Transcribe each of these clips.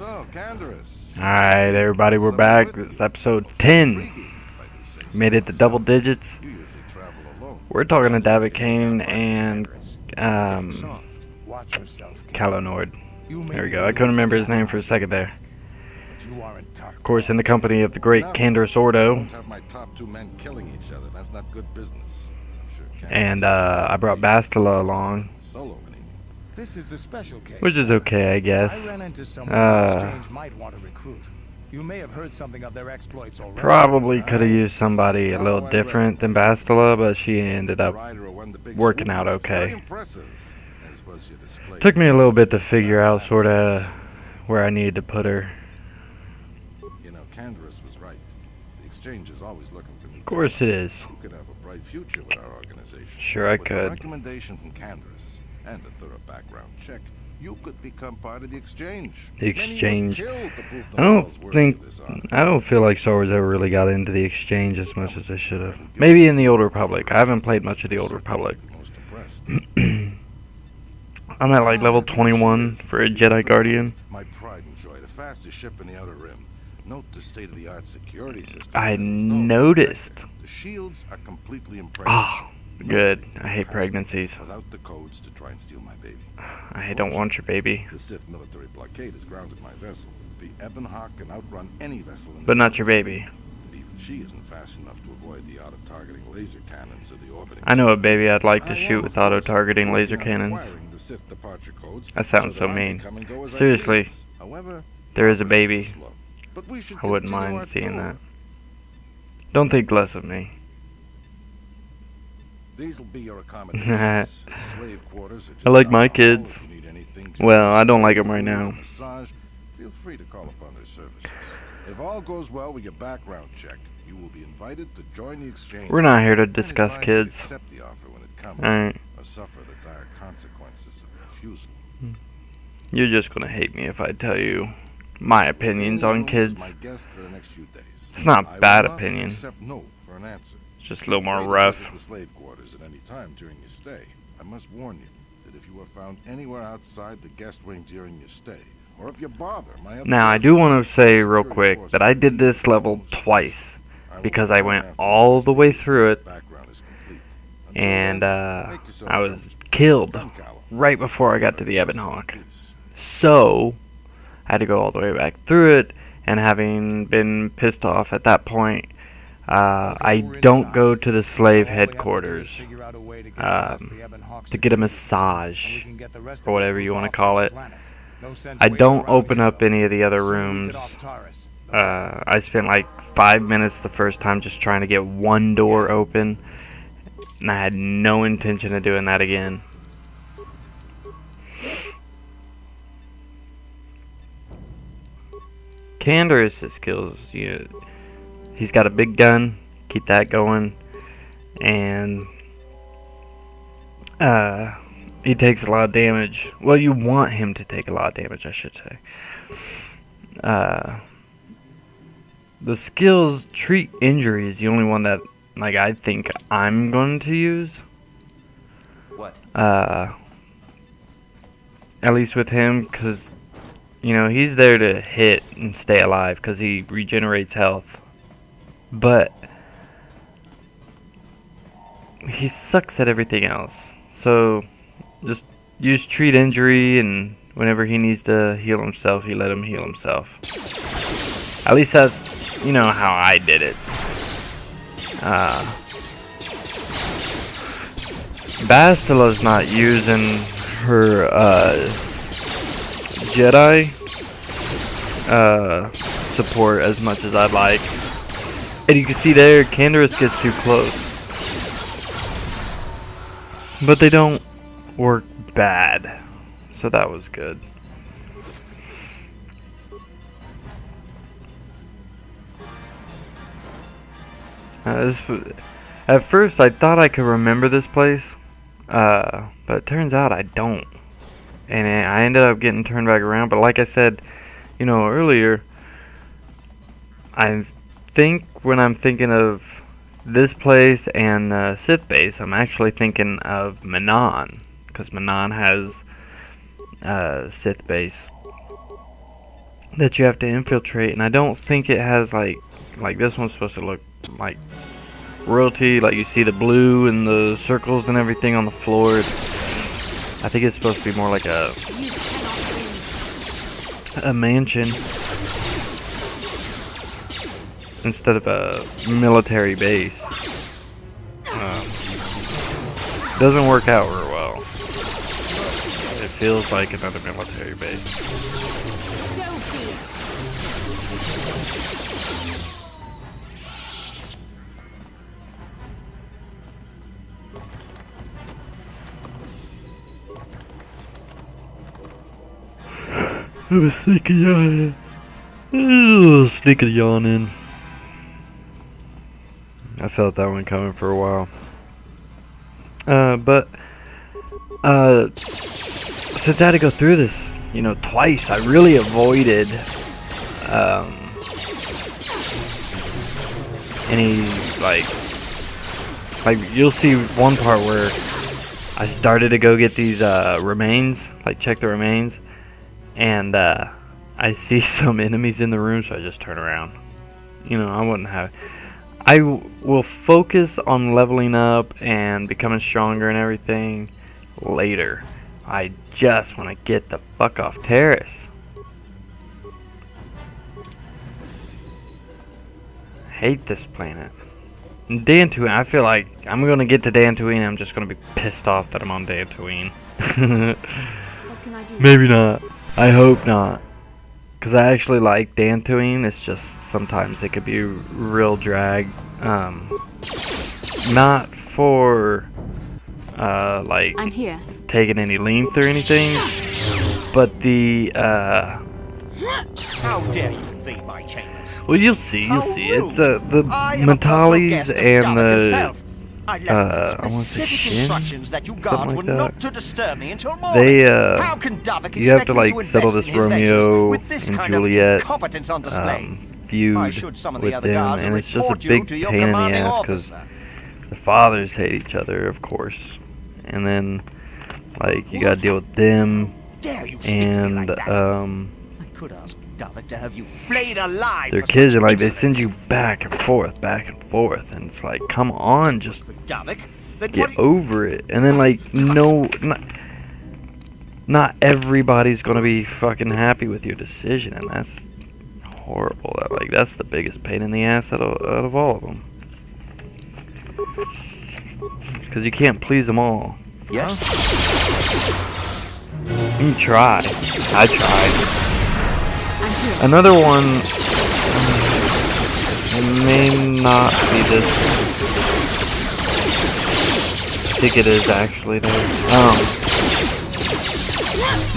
So, Canderous. Alright, everybody, we're back. This is episode 10. Made it to double digits. We're talking to David Kane and Calonord. There we go. I couldn't remember his name for a second there. Of course, in the company of the great Canderous Ordo. And I brought Bastila along. This is a special case. Which is okay, I guess. I ran into someone the exchange might want to recruit. You may have heard something of their exploits already. Probably could have used somebody a little different than Bastila, but she ended up working out okay. Took me a little bit to figure out sort of where I needed to put her. You know, Canderous was right. The exchange is always looking for new. Of course it is. You could have a bright future with our organization. Sure I With a could. recommendation from Canderous and a thorough background check, you could become part of the exchange. The exchange. Many were killed to prove I don't themselves worthy think, of this honor. I don't feel like Star Wars ever really got into the exchange as much as they should have. Maybe in the Old Republic. I haven't played much of the Old Republic. Most impressed. I'm at like level 21 for a Jedi Guardian. My pride and joy, the fastest ship in the Outer Rim. Note the state-of-the-art security system. I that's installed. noticed. The shields are completely impregnable. Oh, good. I hate pregnancies. Without the codes to try and steal my baby. I don't want your baby. The Sith military blockade has grounded my vessel. The Ep.10 can outrun any vessel in But the not your baby. But even she isn't fast enough to avoid the auto-targeting laser cannons of the orbiting. I know a baby I'd like to shoot with auto-targeting laser cannons. The Sith departure codes That sounds so so that I mean. can come and go as I Seriously, please. However, there is a progress baby. slow. But we should I wouldn't continue our mind seeing tour. that. Don't think less of me. These will be your accommodations. Slave quarters are just I like down my the hall. kids. If you need anything to Well, I don't drink, like 'em right food, now. massage, feel free to call upon their services. If all goes well with your background check, you will be invited to join the exchange. We're not here to And discuss advised to kids. accept the offer when it comes, Alright. or suffer the dire consequences of refusal. You're just gonna hate me if I tell you my opinions on kids. My guest for the next few days. It's not I a bad will not opinion. accept no for an answer. It's just a little more Feel free to rough. visit the slave quarters at any time during your stay. I must warn you that if you are found anywhere outside the guest wing during your stay, or if you bother my other Now, I do want to say real quick that I did this level twice because I went all the way through it and I was killed right before I got to the Ebon Hawk. So, I had to go all the way back through it, and having been pissed off at that point, I don't go to the slave headquarters to get a massage, or whatever you want to call it. I don't open up any of the other rooms. I spent like 5 minutes the first time just trying to get one door open, and I had no intention of doing that again. Canderous' skills, he's got a big gun, keep that going, and he takes a lot of damage. Well, you want him to take a lot of damage, I should say. The skills treat injury is the only one that, like, I think I'm going to use. What? At least with him, because, he's there to hit and stay alive, because he regenerates health. But he sucks at everything else. So, just use treat injury, and whenever he needs to heal himself, you let him heal himself. At least that's, how I did it. Bastila's not using her, Jedi, support as much as I'd like. And you can see there, Canderous gets too close. But they don't work bad. So that was good. At first, I thought I could remember this place. But it turns out I don't. And I ended up getting turned back around. But like I said, earlier, I think when I'm thinking of this place and the Sith base, I'm actually thinking of Manon, because Manon has Sith base. that you have to infiltrate, and I don't think it has like this one's supposed to look like royalty, like you see the blue and the circles and everything on the floor. I think it's supposed to be more like a mansion instead of a military base. Doesn't work out real well. It feels like another military base. I was thinking, sneaking a yawn in. I felt that one coming for a while. But since I had to go through this, twice, I really avoided any like you'll see one part where I started to go get these remains, check the remains, and I see some enemies in the room, so I just turn around. I will focus on leveling up and becoming stronger and everything later. I just want to get the fuck off Terrace. Hate this planet. Dantooin, I feel like I'm going to get to Dantooin and I'm just going to be pissed off that I'm on Dantooin. What can I do? Maybe not. I hope not. Because I actually like Dantooin. It's just sometimes it could be real drag. Not for I'm here. taking any length or anything, but the How dare you invade my chambers? well, you'll see. It's the I am a personal guest Mentales of and Dalek the himself. I left I want to say specific Shin, instructions that you guards something were like that. not to disturb me until morning. They How can Davik you have expect to me to settle invest this in his ventures Romeo with this and kind of Juliet incompetence on display? feud I should summon the with other them, guards and it's just a report you big to your pain in the commanding ass because officer. the fathers hate each other, of course, and then you gotta deal with them Dare you speak to me and like that? I could ask Davik to have you flayed alive. their for kids, such and they insolence. send you back and forth, and it's like, come on, just Davik, then get over it. And then not everybody's gonna be fucking happy with your decision, and that's horrible. That's the biggest pain in the ass out of all of them, because you can't please them all. Yes. You try. I tried. I'm here. Another one, it may not be this one. I think it is actually though.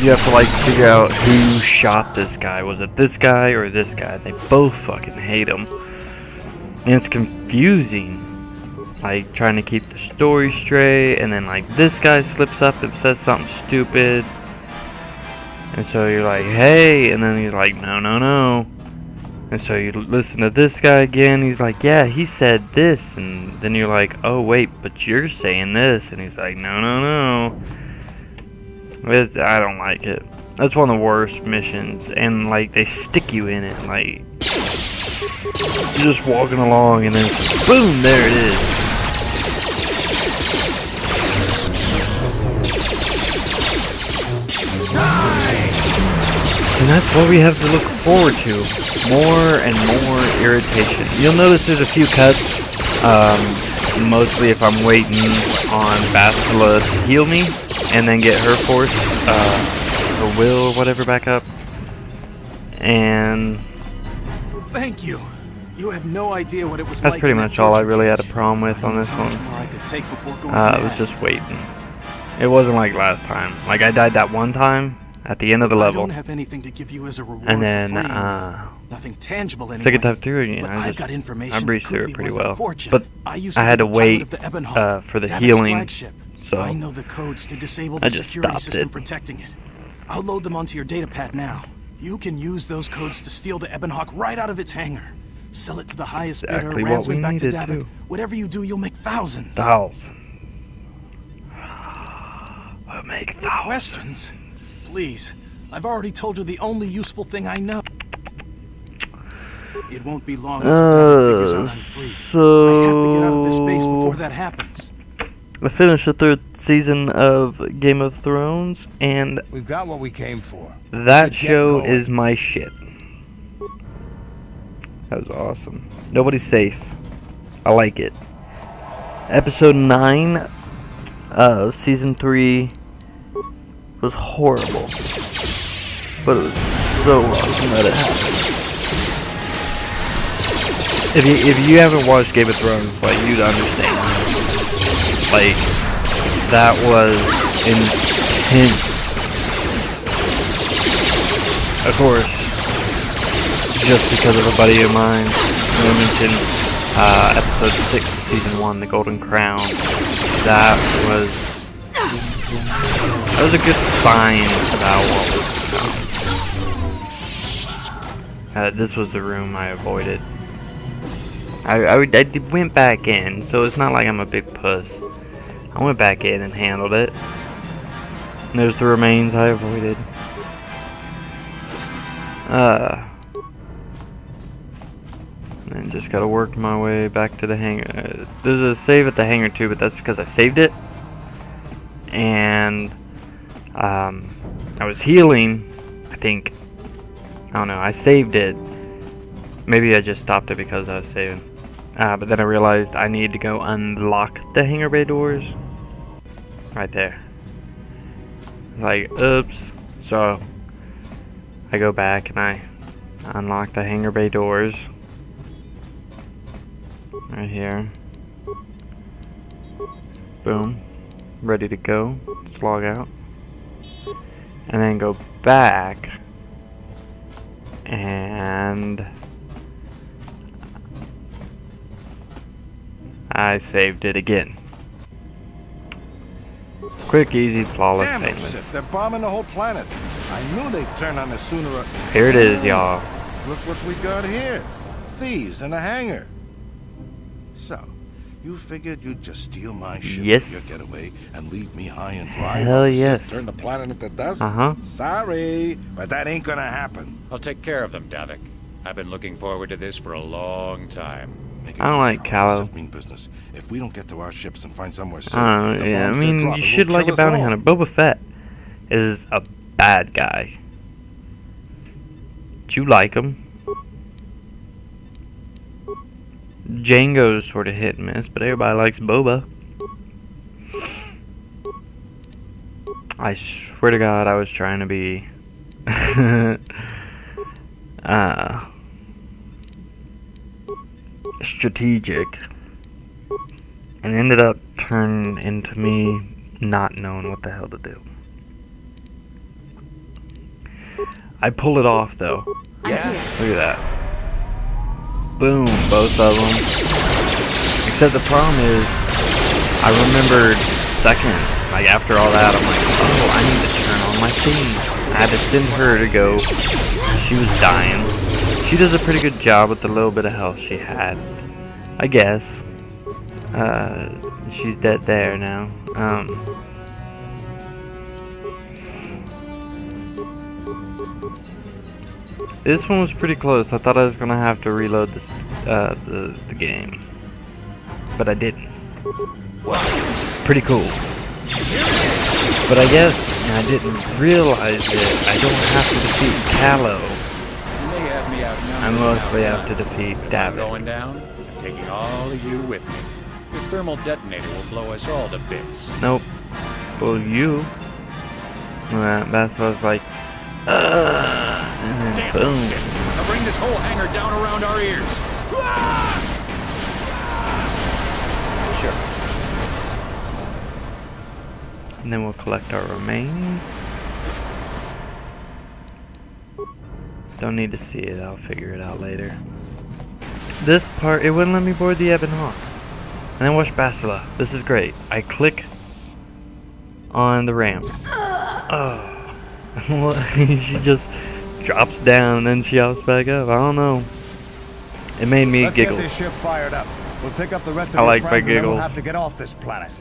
You have to figure out who shot this guy. Was it this guy or this guy? They both fucking hate him. And it's confusing. Trying to keep the story straight, and then this guy slips up and says something stupid. And so you're like, hey, and then he's like, no. And so you listen to this guy again, he's like, yeah, he said this, and then you're like, oh wait, but you're saying this, and he's like, no. I don't like it. That's one of the worst missions, and they stick you in it, you're just walking along, and then boom, there it is. And that's what we have to look forward to. More and more irritation. You'll notice there's a few cuts. Mostly if I'm waiting on Bastila to heal me, and then get her force, her will or whatever back up. And Thank you. You have no idea what it was that's like pretty in that much all I torture really had a cage. problem with I on don't this know how much one. more I could take before going It was mad. just waiting. It wasn't like last time. I died that one time at the end of the I level. don't have anything to give you as a reward And then, for freeing me. Nothing tangible anyway. second time through it, But I've got information I that breezed could through be it pretty worth a well. fortune. But I used I had be to the pilot wait of the Ebonhawk, for the Davik's healing, flagship. so I know the codes to disable I the just security stopped system it. protecting it. I'll load them onto your data pad now. You can use those codes to steal the Ebonhawk right out of its hangar. Sell it to the highest Exactly bidder, what we ransom it back to needed, Davik. too. Whatever you do, you'll make thousands. thousands. We'll make thousands. Questions? Please. I've already told you the only useful thing I know. It won't be long until David figures out I'm free. I have to get out of this base So before that happens. I finished the 3rd season of Game of Thrones, and We've got what we came for. that Get show going. is my shit. That was awesome. Nobody's safe. I like it. Episode 9 of season 3 was horrible, but it was so awesome that it happened. If you haven't watched Game of Thrones, like, you'd understand. Like, that was intense. Of course, just because of a buddy of mine, I mentioned episode 6 of season 1, The Golden Crown. That was a good sign about what was to come. This was the room I avoided. I went back in, so it's not like I'm a big puss. I went back in and handled it. And there's the remains I avoided. And just gotta work my way back to the hangar. There's a save at the hangar too, but that's because I saved it. And I was healing, I think. I don't know, I saved it. Maybe I just stopped it because I was saving. But then I realized I need to go unlock the hangar bay doors. Right there. Like, oops. So, I go back and I unlock the hangar bay doors. Right here. Boom. Ready to go. Let's log out. And then go back. And I saved it again. Quick, easy, flawless, Damn it, painless. Sif, they're bombing the whole planet. I knew they'd turn on us sooner or... Here it is, y'all. Look what we got here. Thieves in a hangar. So, you figured you'd just steal my ship Yes. for your getaway and leave me high and dry? Hell while the yes. Sith turn the planet into dust? Uh-huh. Sorry, but that ain't gonna happen. I'll take care of them, Davik. I've been looking forward to this for a long time. Make it I don't quick like now. Callow. This Sith mean business. If we don't get to our ships and find somewhere safe, the Yeah, I bombs they're mean, dropping you will should like kill a bounty us all. hunter. Boba Fett is a bad guy. But you like him. Django's sort of hit and miss, but everybody likes Boba. I swear to God, I was trying to be strategic, and ended up turning into me not knowing what the hell to do. I pull it off though. I'm here. Look at that. Boom, both of them. Except the problem is, I remembered second, like after all that, I'm like, oh, I need to turn on my thing. I had to send her to go. She was dying. She does a pretty good job with the little bit of health she had, I guess. She's dead there now. This one was pretty close. I thought I was gonna have to reload this, the game, but I didn't. Pretty cool. But I guess I didn't realize it. I don't have to defeat Callow. You may have me outnumbered I mostly now, have to son. defeat If I'm Davik. going down, I'm taking all of you with me. This thermal detonator will blow us all to bits. Nope. Well, you. That's what I was like. And then Damn boom. shit. Now bring this whole hangar down around our ears. Sure. And then we'll collect our remains. Don't need to see it. I'll figure it out later. This part, it wouldn't let me board the Ebon. And then watch Basila. This is great. I click on the ramp. Oh. She just drops down and then she hops back up. I don't know. It made me Let's giggle. get this ship fired up. We'll pick up the rest of I your like my friends and then we'll giggles. have to get off this planet.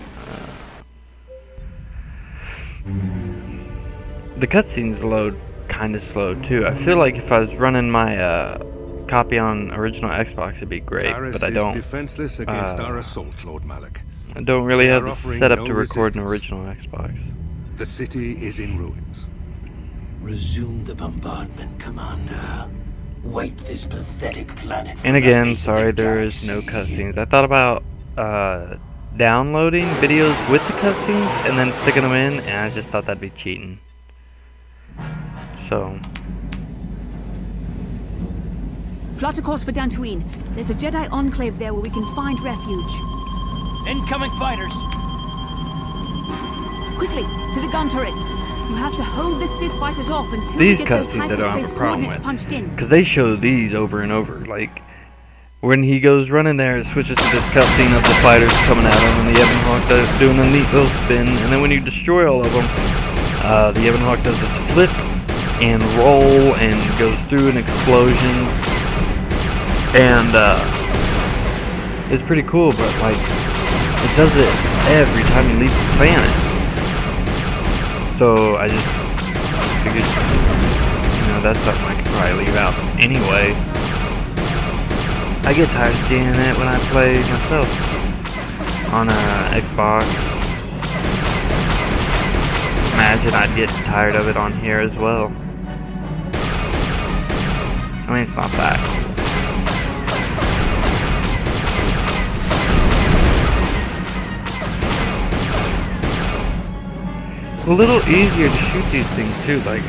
The cutscenes load kind of slow too. I feel like if I was running my copy on original Xbox, it'd be great, but I don't. Defenseless against our assault, Lord Malik. I don't really They have are the offering setup no to record an resistance. original Xbox. The city is in ruins. Resume the bombardment, Commander. Wipe this pathetic planet from And the again, face of sorry the there is no galaxy. cutscenes. I thought about downloading videos with the cutscenes and then sticking them in, and I just thought that'd be cheating. So, Plot a course for Dantooin. There's a Jedi enclave there where we can find refuge. Incoming fighters. Quickly, to the gun turrets. You have to hold the Sith fighters off until these we get those cutscenes I don't have hyperspace a problem coordinates with, punched in. because they show these over and over. Like, when he goes running there, it switches to this cutscene of the fighters coming at him, and the Ebon Hawk doing a neat little spin, and then when you destroy all of them, the Ebon Hawk does this flip and roll and goes through an explosion, and it's pretty cool, but like, it does it every time you leave the planet. So I just figured, that's something I could probably leave out anyway. I get tired of seeing it when I play myself on a Xbox. Imagine I'd get tired of it on here as well. I mean, it's not bad. A little easier to shoot these things too. Like,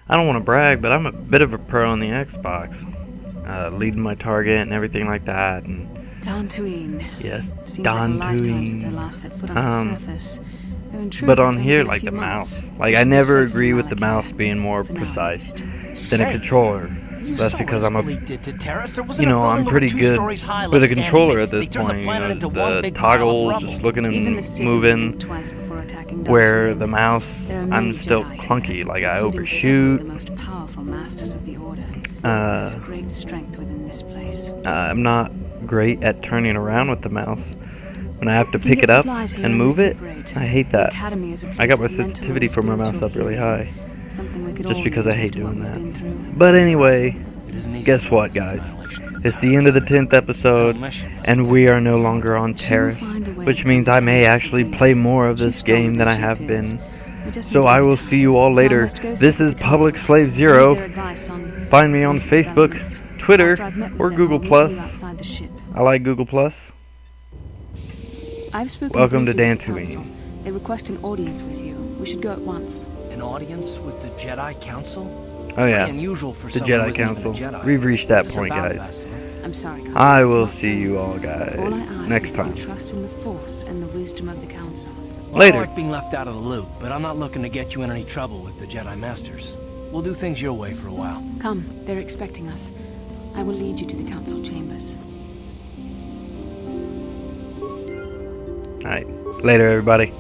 I don't want to brag, but I'm a bit of a pro on the Xbox, leading my target and everything like that. And Dantooin. yes, Seems like a lifetime since I Dantooin. last set foot on the surface. Though in truth, But it's on only here, been a like few the months. mouse, like I Should be never safe agree from with the Malak mouse being more for now, precise at least. than a controller. That's because I'm a, I'm pretty good with a controller at this point. The toggle, just looking Even and the Sith moving. think twice before attacking Where Dantooin. the mouse, There are I'm many still Jedi clunky. here, Like I including overshoot. several of the most powerful masters of the Order. There's great strength within this place. I'm not great at turning around with the mouse. When I have to You can pick get it up supplies here and and move it, recuperate. I hate The that. Academy is a I got my place of mental sensitivity and for my mouse spiritual up really healing. high. Something we could Just all because I use hate after what doing we've that. been through. But anyway, guess what, guys? It's the end of the 10th episode, and we are no longer on Terrace, which means I may actually play more of this game than I have been. So I will see you all later. This is PublicSlaveZero. Find me on Facebook, Twitter, or Google+. I like Google+. Welcome to Dantooin. They request an audience with you. We should go at once. An audience with the Jedi Council? Oh yeah, Very unusual for the someone who Jedi isn't even a Council. Jedi. We've reached that What's this point, about, guys. Bastila? I'm sorry, Carl. I will see you all guys All I ask next is that time. you trust in the Force and the wisdom of the Council. Well, I Later. don't like being left out of the loop, but I'm not looking to get you in any trouble with the Jedi Masters. We'll do things your way for a while. Come, they're expecting us. I will lead you to the Council chambers. Alright, later everybody.